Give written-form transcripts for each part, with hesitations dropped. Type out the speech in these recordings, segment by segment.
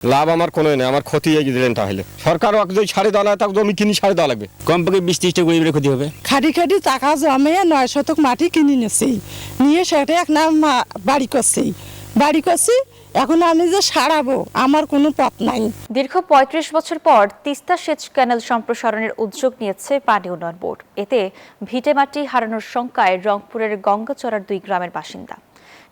লাভ আমার কোনো নেই, আমার ক্ষতি এই দিলেন। তাহলে সরকার যদি ছাড়ে দেওয়া তাকে জমি কিনে ছাড়ে দেওয়া লাগবে। কমপক্ষে 20-30টা গরিবের ক্ষতি হবে। খাটি খাটি টাকা জমিয়ে 9 শতক মাটি কিনে নিয়েছি, নিয়ে সেটা এক নাম বাড়ি করছি। এখন আমি যে সারাবো আমার কোনো পথ নাই। দীর্ঘ 35 বছর পর তিস্তা সেচ ক্যানেল সম্প্রসারণের উদ্যোগ নিয়েছে পানি উন্নয়ন বোর্ড। এতে ভিটেমাটি হারানোর শঙ্কায় রংপুরের গঙ্গাচড়ার 2 গ্রামের বাসিন্দা।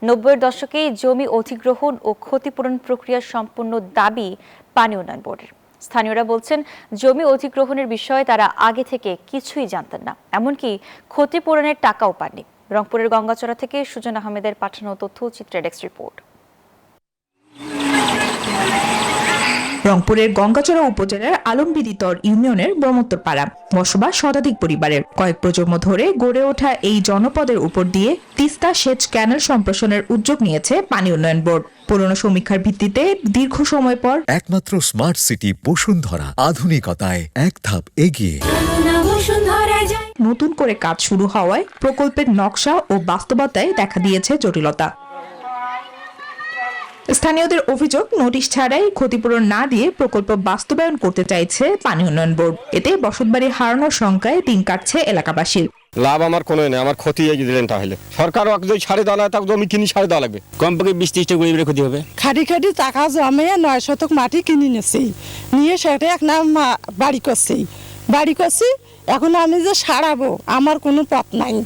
90-এর দশকে জমি অধিগ্রহণ ও ক্ষতিপূরণ প্রক্রিয়া সম্পূর্ণ দাবি পানি উন্নয়ন বোর্ডের। স্থানীয়রা বলছেন, জমি অধিগ্রহণের বিষয়ে তারা আগে থেকে কিছুই জানতেন না, এমনকি ক্ষতিপূরণের টাকাও পাননি। রংপুরের গঙ্গাচড়া থেকে সুজন আহমেদের পাঠানো তথ্যচিত্রের ডেস্ক রিপোর্ট। রংপুরের গঙ্গাচড়া উপজেলার আলমবিদিতর ইউনিয়নের ব্রহ্মোত্তরপাড়া বসবাস শতাধিক পরিবারের। কয়েক প্রজন্ম ধরে গড়ে ওঠা এই জনপদের উপর দিয়ে তিস্তা সেচ ক্যানেল সম্প্রসারণের উদ্যোগ নিয়েছে পানি উন্নয়ন বোর্ড। পুরনো সমীক্ষার ভিত্তিতে দীর্ঘ সময় পর একমাত্র স্মার্ট সিটি বসুন্ধরা আধুনিকতায় এক ধাপ এগিয়ে নতুন করে কাজ শুরু হওয়ায় প্রকল্পের নকশা ও বাস্তবতায় দেখা দিয়েছে জটিলতা। স্থানীয়দের অভিযোগ, নোটিশ ছাড়াই ক্ষতিপূরণ না দিয়ে প্রকল্প বাস্তবায়ন করতে চাইছে পানি উন্নয়ন বোর্ড। এতে বসতবাড়ি হারানোর শঙ্কায় দিন কাটছে এলাকাবাসীর। লাভ আমার কোনো নেই, আমার ক্ষতি এই দিলেন। তাহলে সরকার যদি ছাড়ে দেওয়া তাকে জমি কিনে ছাড়ে দেওয়া লাগবে। কমপক্ষে 20-30টা গরিবের ক্ষতি হবে। খাটি খাটি টাকা জমিয়ে 9 শতক মাটি কিনে নিয়েছি, নিয়ে সেটা এক নাম বাড়ি করছি। এখন আমি যে সারাবো আমার কোনো পথ নাই।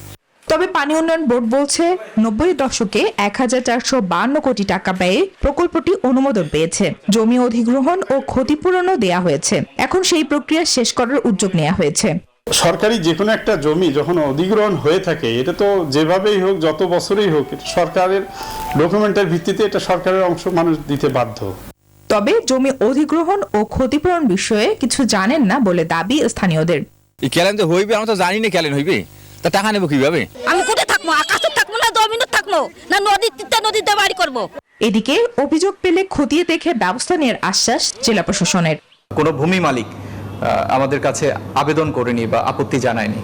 তবে পানি উন্নয়ন বোর্ড বলছে, 90-এর দশকে 1452 কোটি টাকা ব্যয়ে প্রকল্পটি অনুমোদন পেয়েছে। জমি অধিগ্রহণ ও ক্ষতিপূরণও দেয়া হয়েছে। এখন সেই প্রক্রিয়া শেষ করার উদ্যোগ নেওয়া হয়েছে। সরকারি যে কোনো একটা জমি যখন অধিগ্রহণ হয়ে থাকে, এটা তো যেভাবেই হোক, যত বছরই হোক, এটা সরকারের ডকুমেন্টের ভিত্তিতে এটা সরকারের অংশ মানুষ দিতে বাধ্য। তবে জমি অধিগ্রহণ ও ক্ষতিপূরণ বিষয়ে কিছু জানেন না বলে দাবি স্থানীয়দের। এই ক্যালেন তো হইবে, আমরা তো জানি না ক্যালেন হইবে, তা টাকা নেবো কিভাবে? আমি কোথায় থাকবো? আকাশে থাকবো না জমিনে থাকবো না নদীতে বাড়ি করবো? এদিকে অভিযোগ পেলে খতিয়ে দেখে ব্যবস্থা নেওয়ার আশ্বাস জেলা প্রশাসনের। কোনো ভূমি মালিক আমাদের কাছে আবেদন করেনি বা আপত্তি জানায়নি।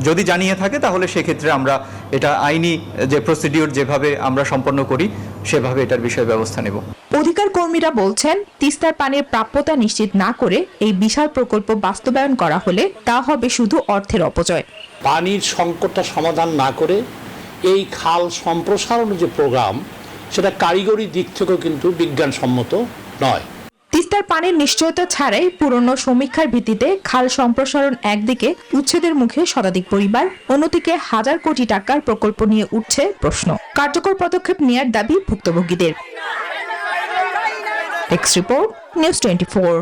যদি জানিয়ে থাকে তাহলে সেক্ষেত্রে আমরা এটা আইনি যে প্রসিডিউর যেভাবে আমরা সম্পন্ন করি সেভাবে এটার বিষয়ে ব্যবস্থা নেব। অধিকার কর্মীরা বলছেন, তিস্তার পানির প্রাপ্যতা নিশ্চিত না করে এই বিশাল প্রকল্প বাস্তবায়ন করা হলে তা হবে শুধু অর্থের অপচয়। পানির সংকটটা সমাধান না করে এই খাল সম্প্রসারণ যে প্রোগ্রাম, সেটা কারিগরি দিক থেকেও কিন্তু বিজ্ঞানসম্মত নয়। তিস্তার পানির নিশ্চয়তা ছাড়াই পুরনো সমীক্ষার ভিত্তিতে খাল সম্প্রসারণ একদিকে উচ্ছেদের মুখে শতাধিক পরিবার, অন্যদিকে হাজার কোটি টাকার প্রকল্প নিয়ে উঠছে প্রশ্ন। কার্যকর পদক্ষেপ নেয়ার দাবি ভুক্তভোগীদের। Desk report, news 24।